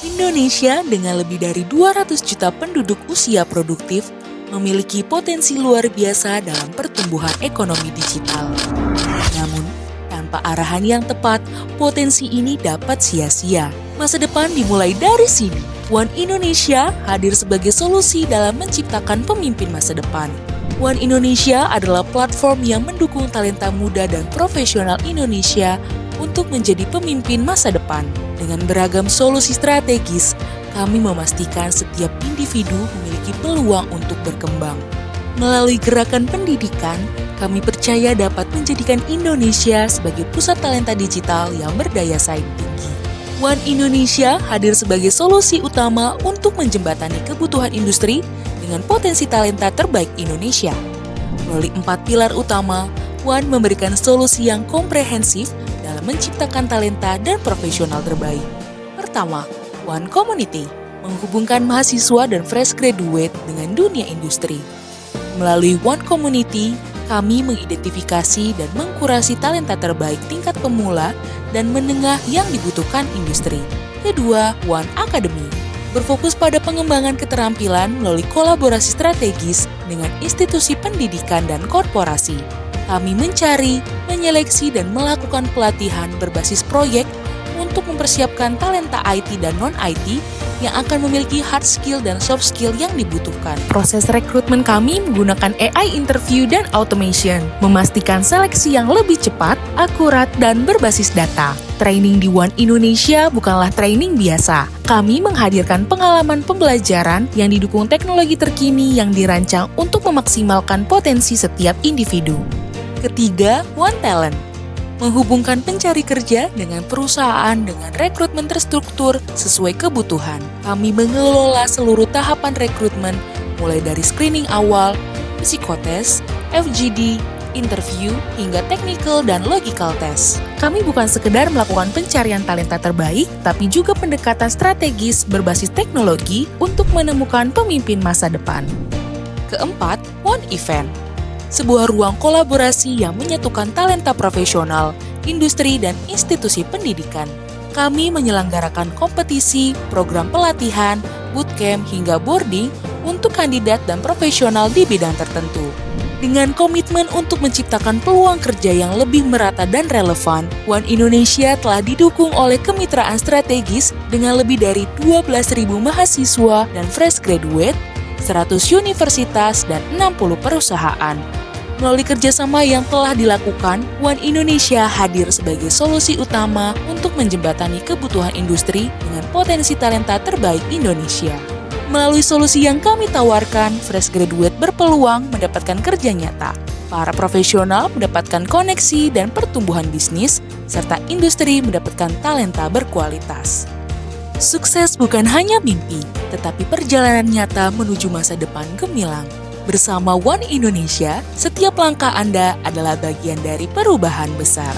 Indonesia dengan lebih dari 200 juta penduduk usia produktif memiliki potensi luar biasa dalam pertumbuhan ekonomi digital. Namun, tanpa arahan yang tepat, potensi ini dapat sia-sia. Masa depan dimulai dari sini. One Indonesia hadir sebagai solusi dalam menciptakan pemimpin masa depan. One Indonesia adalah platform yang mendukung talenta muda dan profesional Indonesia untuk menjadi pemimpin masa depan. Dengan beragam solusi strategis, kami memastikan setiap individu memiliki peluang untuk berkembang. Melalui gerakan pendidikan, kami percaya dapat menjadikan Indonesia sebagai pusat talenta digital yang berdaya saing tinggi. One Indonesia hadir sebagai solusi utama untuk menjembatani kebutuhan industri dengan potensi talenta terbaik Indonesia. Melalui 4 pilar utama, One memberikan solusi yang komprehensif dalam menciptakan talenta dan profesional terbaik. Pertama, One Community menghubungkan mahasiswa dan fresh graduate dengan dunia industri. Melalui One Community, kami mengidentifikasi dan mengkurasi talenta terbaik tingkat pemula dan menengah yang dibutuhkan industri. Kedua, One Academy berfokus pada pengembangan keterampilan melalui kolaborasi strategis dengan institusi pendidikan dan korporasi. Kami mencari, menyeleksi, dan melakukan pelatihan berbasis proyek untuk mempersiapkan talenta IT dan non-IT yang akan memiliki hard skill dan soft skill yang dibutuhkan. Proses rekrutmen kami menggunakan AI interview dan automation, memastikan seleksi yang lebih cepat, akurat, dan berbasis data. Training di One Indonesia bukanlah training biasa. Kami menghadirkan pengalaman pembelajaran yang didukung teknologi terkini yang dirancang untuk memaksimalkan potensi setiap individu. Ketiga, One Talent menghubungkan pencari kerja dengan perusahaan dengan rekrutmen terstruktur sesuai kebutuhan. Kami mengelola seluruh tahapan rekrutmen, mulai dari screening awal, psikotes, FGD, interview, hingga technical dan logical test. Kami bukan sekedar melakukan pencarian talenta terbaik, tapi juga pendekatan strategis berbasis teknologi untuk menemukan pemimpin masa depan. Keempat, One Event. Sebuah ruang kolaborasi yang menyatukan talenta profesional, industri, dan institusi pendidikan. Kami menyelenggarakan kompetisi, program pelatihan, bootcamp, hingga boarding untuk kandidat dan profesional di bidang tertentu. Dengan komitmen untuk menciptakan peluang kerja yang lebih merata dan relevan, One Indonesia telah didukung oleh kemitraan strategis dengan lebih dari 12.000 mahasiswa dan fresh graduate, 100 universitas, dan 60 perusahaan. Melalui kerjasama yang telah dilakukan, One Indonesia hadir sebagai solusi utama untuk menjembatani kebutuhan industri dengan potensi talenta terbaik Indonesia. Melalui solusi yang kami tawarkan, fresh graduate berpeluang mendapatkan kerja nyata. Para profesional mendapatkan koneksi dan pertumbuhan bisnis, serta industri mendapatkan talenta berkualitas. Sukses bukan hanya mimpi, tetapi perjalanan nyata menuju masa depan gemilang. Bersama One Indonesia, setiap langkah Anda adalah bagian dari perubahan besar.